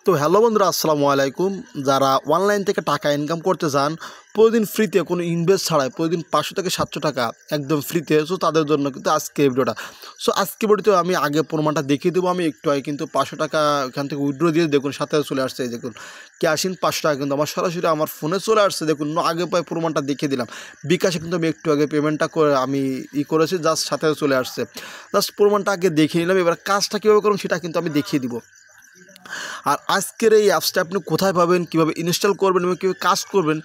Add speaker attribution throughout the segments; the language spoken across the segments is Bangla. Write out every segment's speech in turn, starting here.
Speaker 1: তো হ্যালো বন্ধুরা, আসসালামু আলাইকুম। যারা অনলাইন থেকে টাকা ইনকাম করতে চান প্রতিদিন ফ্রিতে, কোনো ইনভেস্ট ছাড়াই, প্রতিদিন 500 থেকে 700 টাকা একদম ফ্রিতে, সো তাদের জন্য কিন্তু আজকে এই ভিডিওটা। সো আজকে ভিডিওতে আমি আগে প্রমাণটা দেখিয়ে দেবো। আমি একটু আগে কিন্তু 500 টাকা এখান থেকে উইথড্র দিয়ে দেখুন সাথে চলে আসছে। এই দেখুন ক্যাশ ইন 500 টাকা কিন্তু আমার সরাসরি আমার ফোনে চলে আসছে। দেখুন আগে পাই প্রমাণটা দেখিয়ে দিলাম। বিকাশে কিন্তু আমি একটু আগে পেমেন্টটা করে আমি করেছি, জাস্ট সাথে চলে আসছে। জাস্ট প্রমাণটা আগে দেখিয়ে নিলাম। এবার কাজটা কীভাবে করুন সেটা কিন্তু আমি দেখিয়ে দিব। আর আজকের এই অ্যাপসটা আপনি কোথায় পাবেন, কীভাবে ইনস্টল করবেন এবং কীভাবে কাজ করবেন,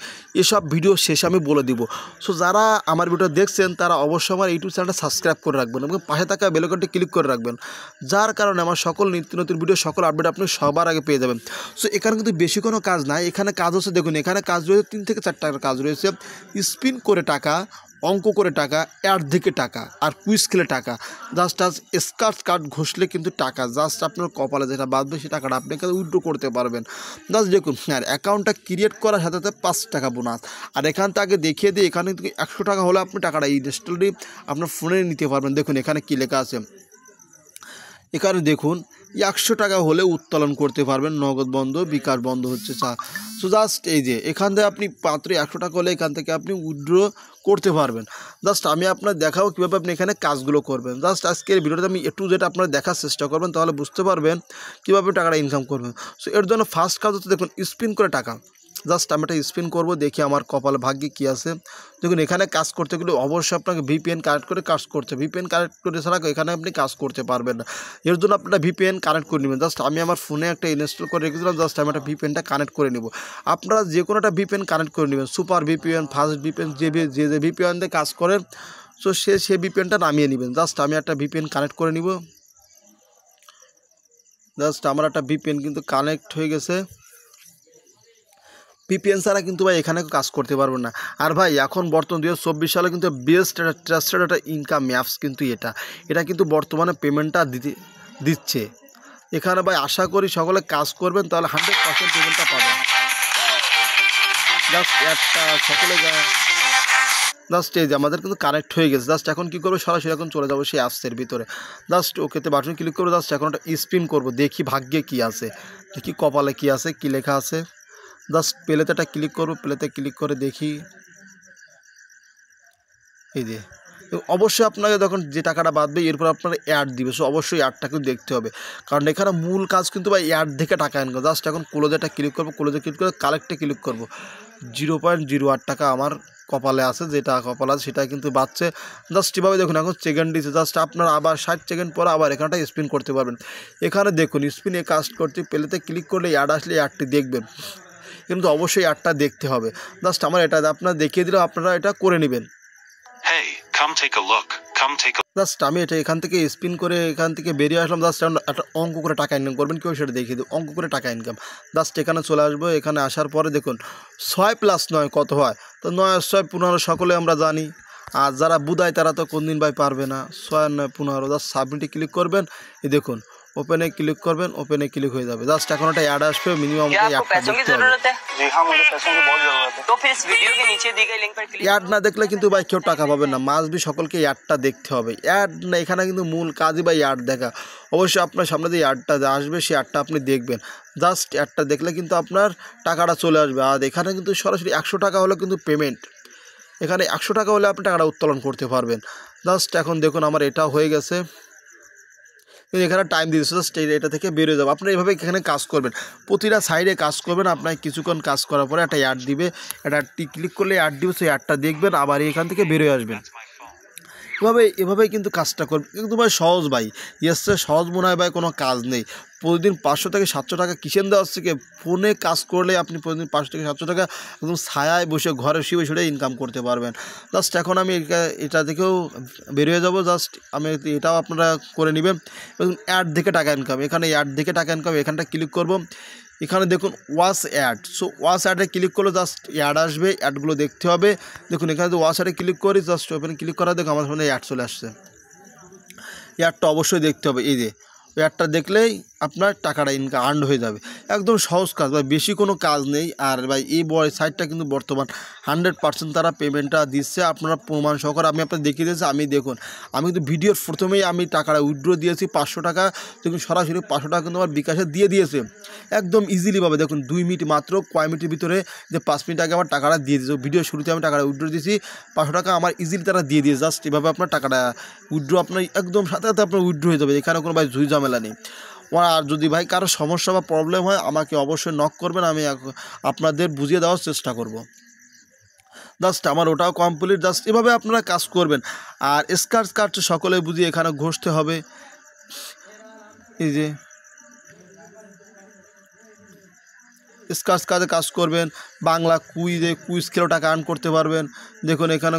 Speaker 1: এসব ভিডিও শেষে আমি বলে দিব। সো যারা আমার ভিডিও দেখছেন তারা অবশ্যই আমার ইউটিউব চ্যানেলটা সাবস্ক্রাইব করে রাখবেন এবং পাশে থাকা বেল আইকনটি ক্লিক করে রাখবেন, যার কারণে আমার সকল নিত্য নতুন ভিডিও, সকল আপডেট আপনি সবার আগে পেয়ে যাবেন। সো এখানে কিন্তু বেশি কোনো কাজ নাই। এখানে কাজ হচ্ছে, দেখুন এখানে কাজ রয়েছে 3 থেকে 4 টাকার কাজ রয়েছে। স্পিন করে টাকা, অঙ্ক করে টাকা, অ্যাড থেকে টাকা, আর কুইজ খেলে টাকা। জাস্ট স্ক্র্যাচ কার্ড ঘষলে কিন্তু টাকা জাস্ট আপনার কপালে যেটা বাঁধবে সে টাকাটা আপনি এখানে উইথড্র করতে পারবেন। জাস্ট দেখুন, আর অ্যাকাউন্টটা ক্রিয়েট করার সাথে সাথে 5 টাকা বোনাস। আর এখান থেকে দেখিয়ে দিই, এখানে কিন্তু 100 টাকা হলে আপনি টাকাটা ইনস্টললি আপনার ফোনে নিতে পারবেন। দেখুন এখানে কী লেখা আছে, এখানে দেখুন 100 টাকা হলে উত্তোলন করতে পারবেন, নগদ বন্ধ, বিকাশ বন্ধ হচ্ছে। সো জাস্ট এই যে এখান থেকে আপনি মাত্র 100 টাকা হলে এখান থেকে আপনি উইথড্র করতে পারবেন। জাস্ট আমি আপনার দেখাবো কীভাবে আপনি এখানে কাজগুলো করবেন। জাস্ট আজকের ভিডিওতে আমি একটু যেটা আপনারা দেখার চেষ্টা করবেন, তাহলে বুঝতে পারবেন কীভাবে টাকাটা ইনকাম করবেন। সো এর জন্য ফার্স্ট কাজ হচ্ছে, দেখুন স্পিন করে টাকা। জাস্ট আমি একটা স্পিন করবো, দেখি আমার কপালে ভাগ্যে কী আছে। দেখুন এখানে কাজ করতে গেলে অবশ্যই আপনাকে ভিপিএন কানেক্ট করে কাজ করতে, ভিপিএন কানেক্ট করে ছাড়া এখানে আপনি কাজ করতে পারবেন না। এর জন্য আপনারা ভিপিএন কানেক্ট করে নেবেন। জাস্ট আমি আমার ফোনে একটা ইনস্টল করে রেখেছিলাম, জাস্ট আমি একটা ভিপিএনটা কানেক্ট করে নেব। আপনারা যে কোনো একটা ভিপিএন কানেক্ট করে নেবেন, সুপার ভিপিএন, ফাস্ট ভিপিএন, যে ভিপিএন দিয়ে কাজ করেন, সো সে ভিপিএনটা নামিয়ে নেবেন। জাস্ট আমি একটা ভিপিএন কানেক্ট করে নিব। জাস্ট আমার একটা ভিপিএন কিন্তু কানেক্ট হয়ে গেছে। ভিপিএন ছাড়া কিন্তু ভাই এখানে কাজ করতে পারবেন না। আর ভাই এখন বর্তমান 2024 সালে কিন্তু বেস্ট একটা ট্রাস্টেড একটা ইনকাম অ্যাপস কিন্তু এটা কিন্তু বর্তমানে পেমেন্টটা দিচ্ছে। এখানে ভাই আশা করি সকলে কাজ করবেন, তাহলে 100% পেমেন্টটা পাবেন। জাস্ট একটা সকলে জাস্ট এই যে আমাদের কিন্তু কানেক্ট হয়ে গেছে। জাস্ট এখন কী করবো, সরাসরি এখন চলে যাবো সেই অ্যাপসের ভিতরে। জাস্ট ওকেতে বাটন ক্লিক করবো। জাস্ট এখন একটা স্পিন করবো, দেখি ভাগ্যে কী আছে, দেখি কপালে কী আছে, কী লেখা আছে। জাস্ট প্লেতে একটা ক্লিক করবো, প্লেতে ক্লিক করে দেখি। এই যে অবশ্যই আপনাকে যখন যে টাকাটা বাঁধবে এরপর আপনার অ্যাড দিবে, সো অবশ্যই অ্যাডটা কিন্তু দেখতে হবে, কারণ এখানে মূল কাজ কিন্তু ভাই অ্যাড থেকে টাকা ইনকাম। জাস্ট এখন ক্লোজে একটা ক্লিক করবো, ক্লোজে ক্লিক করে কালেক্টে ক্লিক করবো। 0.08 টাকা আমার কপালে আছে, যেটা কপাল আছে সেটা কিন্তু বাঁচছে। জাস্ট এভাবে দেখুন এখন সেকেন্ড দিচ্ছে। জাস্ট আপনার আবার 60 সেকেন্ড পরে আবার এখানটা স্পিন করতে পারবেন। এখানে দেখুন স্পিনে কাজ করতে প্লেতে ক্লিক করলে অ্যাড আসলে অ্যাডটি দেখবেন, কিন্তু অবশ্যই অ্যাডটা দেখতে হবে। জাস্ট আমার এটা আপনারা দেখিয়ে দিলেও আপনারা এটা করে নেবেন। জাস্ট আমি এটা এখান থেকে স্পিন করে এখান থেকে বেরিয়ে আসলাম। জাস্ট একটা অঙ্ক করে টাকা ইনকাম করবেন, কেউ সেটা দেখিয়ে দেবো, অঙ্ক করে টাকা ইনকাম। জাস্ট এখানে চলে আসবো। এখানে আসার পরে দেখুন 6 + 9 কত হয়, তো 9 আর 6 15 সকলে আমরা জানি। আর যারা বুধায় তারা তো কোন দিন ভাই পারবে না। 6 আর 9 15। জাস্ট সাবমিটে ক্লিক করবেন, এই দেখুন ওপেনে ক্লিক করবেন, ওপেনে ক্লিক হয়ে যাবে। জাস্ট এখন একটা অ্যাড আসবে, মিনিমাম অ্যাড না দেখলে কিন্তু ভাই কেউ টাকা পাবেন না। মাস্ট বি সকলকে অ্যাডটা দেখতে হবে। অ্যাড না, এখানে কিন্তু মূল কাজই ভাই অ্যাড দেখা। অবশ্যই আপনার সামনে যে অ্যাডটা আসবে সেই অ্যাডটা আপনি দেখবেন। জাস্ট অ্যাডটা দেখলে কিন্তু আপনার টাকাটা চলে আসবে। আর এখানে কিন্তু সরাসরি 100 টাকা হলে কিন্তু পেমেন্ট, এখানে 100 টাকা হলে আপনি টাকাটা উত্তোলন করতে পারবেন। জাস্ট এখন দেখুন আমার এটা হয়ে গেছে, এখানে টাইম দিয়েছে। জাস্ট এটা থেকে বেরিয়ে যাবো। আপনারা এইভাবে এখানে কাজ করবেন, প্রতিটা সাইডে কাজ করবেন। আপনার কিছুক্ষণ কাজ করার পরে একটা অ্যাড দিবে, একটা ক্লিক করলে অ্যাড দিবে, সেই অ্যাডটা দেখবেন, আবার এখান থেকে বেরিয়ে আসবেন। এভাবেই কিন্তু কাজটা করবেন। কিন্তু ভাই সহজ ভাই, ইয়েসে সহজ মনে হয় ভাই, কোনো কাজ নেই। প্রতিদিন 500 থেকে 700 টাকা কিসেন দেওয়া হচ্ছে কি, ফোনে কাজ করলে আপনি প্রতিদিন 500 থেকে 700 টাকা একদম ছায়ায় বসে ঘরে শুয়ে শুয়ে ইনকাম করতে পারবেন। জাস্ট এখন আমি এটা থেকেও বেরিয়ে যাব। জাস্ট আমি এটাও আপনারা করে নেবেন। এবং অ্যাড থেকে টাকা ইনকাম, এখানে অ্যাড থেকে টাকা ইনকাম, এখানটা ক্লিক করব। এখানে দেখুন ওয়াচ অ্যাড, সো ওয়াচ অ্যাডে ক্লিক করলে জাস্ট অ্যাড আসবে, অ্যাডগুলো দেখতে হবে। দেখুন এখানে ওয়াচ অ্যাডে ক্লিক করি, জাস্ট ওপেন ক্লিক করা দেখুন আমার সামনে অ্যাড চলে আসছে। অ্যাডটা অবশ্যই দেখতে হবে। এই যে অ্যাডটা দেখলেই আপনার টাকাটা ইনকাম আর্ন হয়ে যাবে। একদম সহজ কাজ ভাই, বেশি কোনো কাজ নেই। আর ভাই এই সাইটটা কিন্তু বর্তমান 100% তারা পেমেন্টটা দিচ্ছে, আপনারা প্রমাণ সহকারে আমি আপনাদের দেখিয়ে দিয়েছি। আমি দেখুন আমি কিন্তু ভিডিওর প্রথমেই আমি টাকাটা উইথড্র দিয়েছি 500 টাকা, দেখুন সরাসরি 500 টাকা কিন্তু আমার বিকাশে দিয়ে দিয়েছে। একদম ইজিলিভাবে দেখুন 2 মিনিট মাত্র কয় মিনিটের ভিতরে যে 5 মিনিট আগে আমার টাকাটা দিয়ে দিয়েছে। ভিডিও শুরুতে আমি টাকাটা উইথড্র দিয়েছি 500 টাকা আমার ইজিলি তারা দিয়ে দিয়েছে। জাস্ট এভাবে আপনার টাকাটা উইথড্র আপনার একদম সাথে সাথে আপনার উইথড্র হয়ে যাবে, এখানে কোনো ভাই ঝুই ঝামেলা নেই। আর যদি ভাই কারো সমস্যা বা প্রবলেম হয় আমাকে অবশ্যই নক করবেন, আমি আপনাদের বুঝিয়ে দেওয়ার চেষ্টা করব। জাস্ট আমার ওটাও কমপ্লিট। জাস্ট এভাবে আপনারা কাজ করবেন। আর স্ক্র্যাচ কার্ড সকলে বুঝিয়ে এখানে ঘষতে হবে, এই যে স্ক্র্যাচ কার্ডে কাজ করবেন। বাংলা কুইজ খেলেও টাকা আর্ন করতে পারবেন। দেখুন এখানে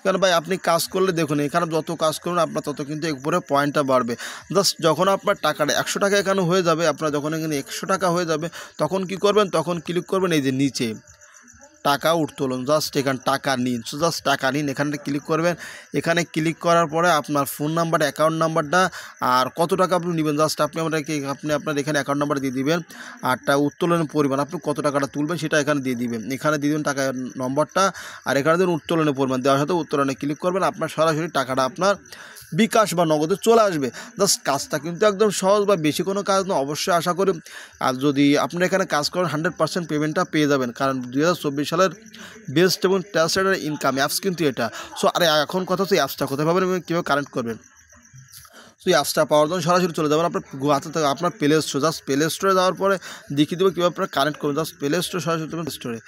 Speaker 1: কারণ ভাই আপনি কাজ করলে দেখুন এখানে যত কাজ করবেন আপনার তত কিন্তু উপরে পয়েন্টটা বাড়বে। জাস্ট যখন আপনার টাকাটা 100 টাকা এখানে হয়ে যাবে, আপনার যখন এখানে 100 টাকা হয়ে যাবে তখন কি করবেন, তখন ক্লিক করবেন এই যে নিচে টাকা উত্তোলন, জাস্ট এখানে টাকা নিন। সো জাস্ট টাকা নিন এখানে ক্লিক করবেন। এখানে ক্লিক করার পরে আপনার ফোন নাম্বার, অ্যাকাউন্ট নাম্বারটা আর কত টাকা আপনি নেবেন জাস্ট আপনি আপনার এখানে অ্যাকাউন্ট নাম্বার দিয়ে দিবেন। আরটা উত্তোলনের পরিমাণ আপনি কত টাকাটা তুলবেন সেটা এখানে দিয়ে দিবেন। এখানে দিয়ে দেবেন টাকার নম্বরটা আর এখানে দেবেন উত্তোলনের পরিমাণ। দেওয়ার সাথে উত্তোলনে ক্লিক করবেন, আপনার সরাসরি টাকাটা আপনার বিকাশ বা নগদে চলে আসবে। জাস্ট কাজটা কিন্তু একদম সহজ বা বেশি কোনো কাজ না, অবশ্যই আশা করি। আর যদি আপনি এখানে কাজ করেন 100% পেমেন্টটা পেয়ে যাবেন, কারণ 2024 সালের বেস্ট এবং ট্রাস্টেড ইনকাম অ্যাপস কিন্তু এটা। সো আরে এখন কথা হচ্ছে অ্যাপসটা কোথায় পাবেন এবং কীভাবে কানেক্ট করবেন। সো এই অ্যাপসটা পাওয়ার জন্য সরাসরি চলে যাবেন আপনার প্লে স্টোর। জাস্ট প্লে স্টোরে যাওয়ার পরে দেখিয়ে দেবো কীভাবে আপনারা কানেক্ট করবেন। জাস্ট প্লে স্টোর সরাসরি দেবেন স্টোরে,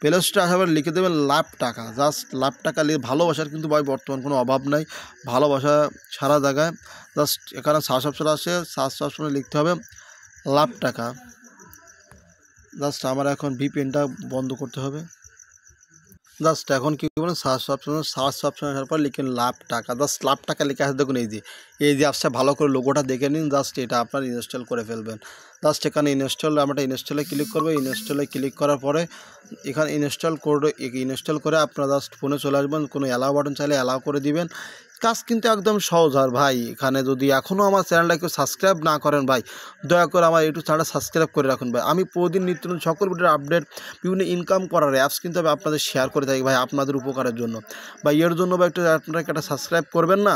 Speaker 1: প্লে স্টোরে আসার পরে লিখে দেবেন লাভ টাকা। জাস্ট লাভ টাকা ভালোবাসার কিন্তু ভাই বর্তমান কোনো অভাব নাই, ভালোবাসা সারা জায়গায়। জাস্ট এখানে সার্চ অপশন আসে, সার্চ অপশনে লিখতে হবে লাভ টাকা। জাস্ট আমার এখন ভিপিএনটা বন্ধ করতে হবে। জাস্ট এখন কী করবেন, সার্চ অপশন আসার পর লিখেন লাভ টাকা। জাস্ট লাভ টাকা লিখে আসে দেখুন এই যে অ্যাপসটা ভালো করে লোগোটা দেখে নিন। জাস্ট এটা আপনার ইনস্টল করে ফেলবেন। জাস্ট এখানে আমরা ইনস্টলে ক্লিক করবো। ইনস্টলে ক্লিক করার পরে এখানে ইনস্টল করে আপনারা জাস্ট ফোনে চলে আসবেন। কোনো অ্যালাউ বাটন চাইলে অ্যালাউ করে দিবেন। কাজ কিন্তু একদম সহজ। আর ভাই এখানে যদি এখনও আমার চ্যানেলটা কেউ সাবস্ক্রাইব না করেন ভাই, দয়া করে আমার ইউটিউব চ্যানেলটা সাবস্ক্রাইব করে রাখুন ভাই। আমি প্রতিদিন নিত্য নতুন সকল ভিডিওর আপডেট, বিভিন্ন ইনকাম করার অ্যাপস কিন্তু আমি আপনাদের শেয়ার করে থাকি ভাই, আপনাদের উপকারের জন্য। ভাই এর জন্য ভাই আপনারা একটা সাবস্ক্রাইব করবেন না,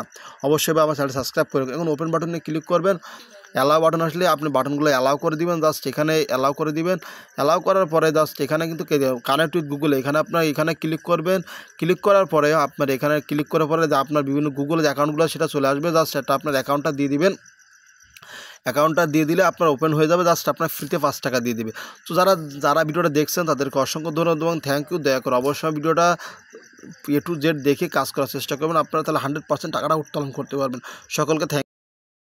Speaker 1: অবশ্যই ভাই আমার চ্যানেল সাবস্ক্রাইব করে। এখন ওপেন বাটনে ক্লিক করবেন। অ্যালাউ বাটন আসলে আপনি বাটনগুলো অ্যালাউ করে দিবেন। জাস্ট এখানে অ্যালাউ করে দিবেন। অ্যালাউ করার পরে জাস্ট এখানে কিন্তু কানেক্ট উইথ গুগল, এখানে ক্লিক করবেন। ক্লিক করার পরে আপনার এখানে ক্লিক করার পরে আপনার বিভিন্ন গুগলের অ্যাকাউন্টগুলো সেটা চলে আসবে। জাস্ট এটা আপনার অ্যাকাউন্টটা দিয়ে দিবেন। অ্যাকাউন্টটা দিয়ে দিলে আপনার ওপেন হয়ে যাবে। জাস্ট আপনার ফ্রিতে 5 টাকা দিয়ে দিবে। তো যারা ভিডিওটা দেখছেন তাদেরকে অসংখ্য ধন্যবাদ এবং থ্যাংক ইউ। দয়া করে অবশ্যই ভিডিওটা A to Z দেখে কাজ করার চেষ্টা করবেন, আপনারা তাহলে 100% টাকাটা উত্তোলন করতে পারবেন। সকলকে থ্যাংক